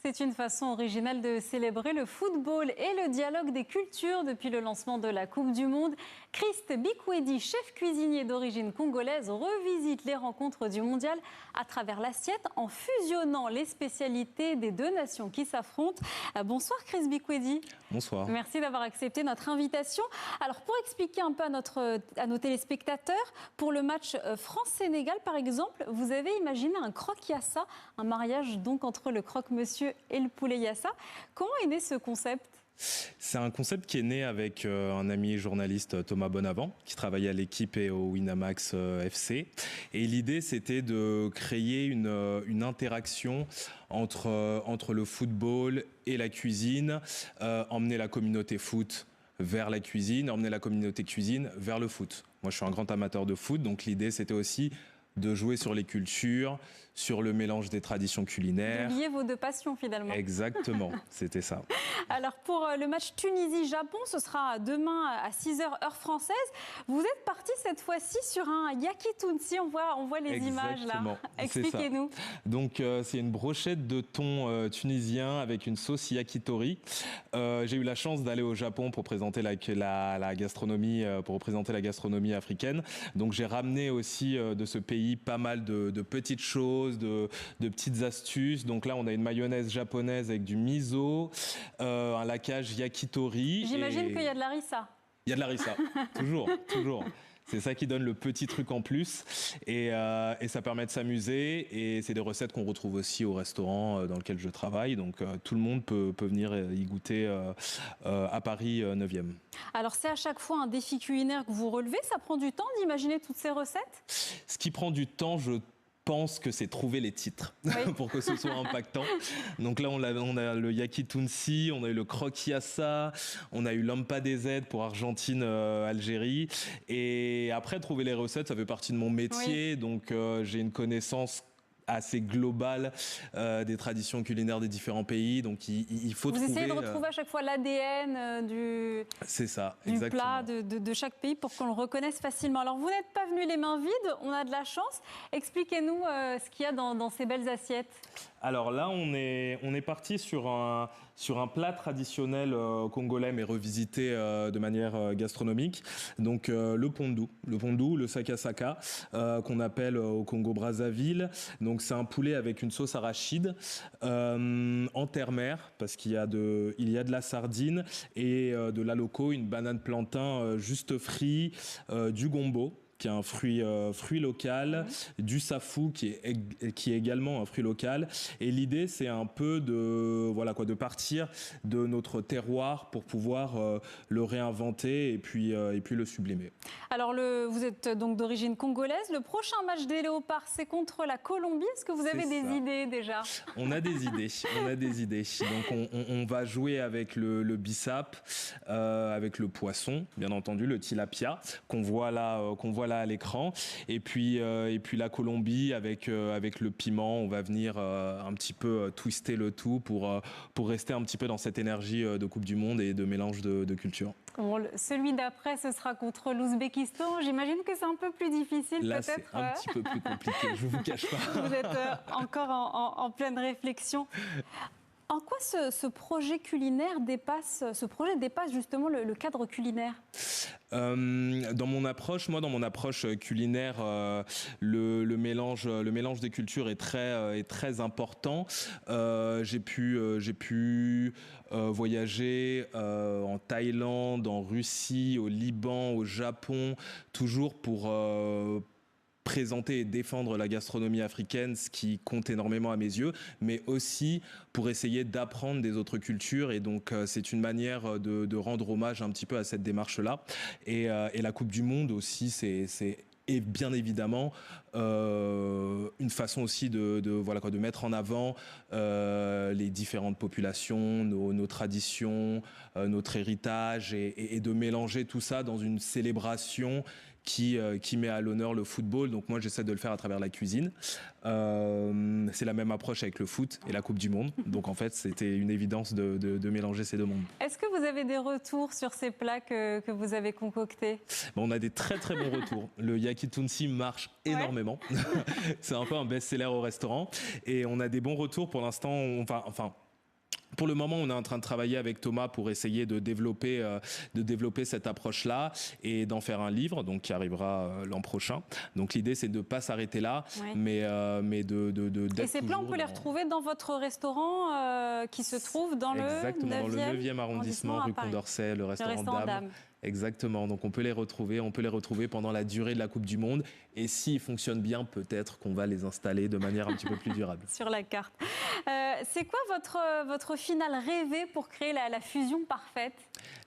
C'est une façon originale de célébrer le football et le dialogue des cultures depuis le lancement de la Coupe du Monde. Christ Bikwedi, chef cuisinier d'origine congolaise, revisite les rencontres du mondial à travers l'assiette en fusionnant les spécialités des deux nations qui s'affrontent. Bonsoir Christ Bikwedi. Bonsoir. Merci d'avoir accepté notre invitation. Alors pour expliquer un peu à nos téléspectateurs, pour le match France-Sénégal par exemple, vous avez imaginé un croque-yassa, un mariage donc entre le croque-monsieur et le poulet yassa. Comment est né ce concept ? C'est un concept qui est né avec un ami journaliste, Thomas Bonavent, qui travaillait à l'équipe et au Winamax FC. Et l'idée, c'était de créer une interaction entre le football et la cuisine, emmener la communauté foot vers la cuisine, emmener la communauté cuisine vers le foot. Moi, je suis un grand amateur de foot, donc l'idée, c'était aussi de jouer sur les cultures, sur le mélange des traditions culinaires. De lier vos deux passions finalement. Exactement, c'était ça. Alors pour le match Tunisie-Japon, ce sera demain à 6h heure française. Vous êtes parti cette fois-ci sur un yakitunsi, on voit les images là. Expliquez-nous. Donc c'est une brochette de thon tunisien avec une sauce yakitori. J'ai eu la chance d'aller au Japon pour présenter la gastronomie, pour représenter la gastronomie africaine. Donc j'ai ramené aussi de ce pays pas mal de petites choses, de petites astuces. Donc là, on a une mayonnaise japonaise avec du miso, un laquage yakitori. J'imagine qu'il y a de la harissa. Il y a de la harissa, toujours. C'est ça qui donne le petit truc en plus et ça permet de s'amuser et c'est des recettes qu'on retrouve aussi au restaurant dans lequel je travaille. Donc tout le monde peut venir y goûter à Paris 9e. Alors c'est à chaque fois un défi culinaire que vous relevez. Ça prend du temps d'imaginer toutes ces recettes ? Ce qui prend du temps, je pense que c'est trouver les titres pour que ce soit impactant. Donc là, on a le yakitunsi, on a eu le croque-yassa, on a eu l'ampa-DZ pour Argentine, Algérie. Et après, trouver les recettes, ça fait partie de mon métier. Oui. Donc j'ai une connaissance assez globale des traditions culinaires des différents pays. Donc il faut trouver... Vous essayez de retrouver à chaque fois l'ADN du plat de chaque pays pour qu'on le reconnaisse facilement. Alors vous n'êtes pas venu les mains vides, on a de la chance. Expliquez-nous ce qu'il y a dans ces belles assiettes. Alors là, on est parti sur un plat traditionnel congolais, mais revisité de manière gastronomique. Donc le pondu, le sakasaka, qu'on appelle au Congo-Brazzaville. Donc c'est un poulet avec une sauce arachide en terre-mer, parce qu'il y a de la sardine et de l'aloko, une banane plantain juste frit, du gombo, qui est un fruit local, du safou qui est également un fruit local. Et l'idée, c'est un peu de partir de notre terroir pour pouvoir le réinventer et puis le sublimer. Alors vous êtes donc d'origine congolaise. Le prochain match des Léopards, c'est contre la Colombie. Est-ce que vous avez des idées déjà ? On a des idées. Donc on va jouer avec le bissap, avec le poisson, bien entendu, le tilapia qu'on voit là à l'écran, et puis la Colombie avec le piment. On va venir un petit peu twister le tout pour rester un petit peu dans cette énergie de Coupe du Monde et de mélange de cultures. Bon, celui d'après, ce sera contre l'Ouzbékistan. J'imagine que c'est un peu plus difficile. Là, c'est un petit peu plus compliqué, je ne vous cache pas. Vous êtes encore en pleine réflexion. En quoi ce projet dépasse justement le cadre culinaire ? Dans mon approche culinaire, le mélange des cultures est très important. J'ai pu voyager en Thaïlande, en Russie, au Liban, au Japon, toujours pour présenter et défendre la gastronomie africaine, ce qui compte énormément à mes yeux, mais aussi pour essayer d'apprendre des autres cultures. Et donc, c'est une manière de rendre hommage un petit peu à cette démarche-là. Et la Coupe du Monde aussi, c'est bien évidemment une façon aussi de mettre en avant les différentes populations, nos traditions, notre héritage, et de mélanger tout ça dans une célébration qui met à l'honneur le football. Donc moi, j'essaie de le faire à travers la cuisine. C'est la même approche avec le foot et la Coupe du Monde. Donc en fait, c'était une évidence de mélanger ces deux mondes. Est-ce que vous avez des retours sur ces plats que vous avez concoctés ? On a des très très bons retours. Le yakitunsi marche énormément. C'est un peu un best-seller au restaurant. Et on a des bons retours pour l'instant. Pour le moment, on est en train de travailler avec Thomas pour essayer de développer cette approche-là et d'en faire un livre, donc qui arrivera l'an prochain. Donc l'idée, c'est de ne pas s'arrêter là, ouais. mais d'être. Et ces plats, on peut les retrouver dans votre restaurant qui se trouve dans exactement, le 9e arrondissement, rue Condorcet, le restaurant Dame. Exactement, donc on peut les retrouver pendant la durée de la Coupe du Monde. Et s'ils fonctionnent bien, peut-être qu'on va les installer de manière un petit peu plus durable. Sur la carte. C'est quoi votre finale rêvée pour créer la fusion parfaite?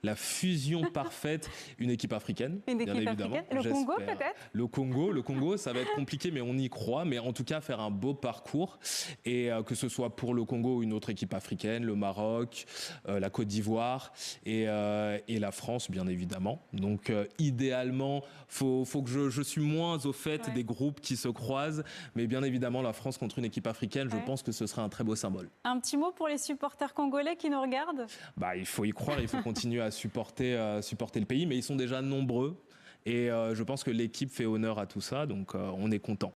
La fusion parfaite, une équipe africaine, bien évidemment. Le Congo peut-être? Le Congo, ça va être compliqué, mais on y croit. Mais en tout cas, faire un beau parcours. Et que ce soit pour le Congo ou une autre équipe africaine, le Maroc, la Côte d'Ivoire et la France, bien évidemment. Donc idéalement, faut que je suis moins au fait des groupes qui se croisent. Mais bien évidemment, la France contre une équipe africaine, je pense que ce serait un très beau symbole. Un petit mot pour les supporters congolais qui nous regardent? Il faut y croire, il faut continuer à supporter le pays, mais ils sont déjà nombreux et je pense que l'équipe fait honneur à tout ça, donc on est content.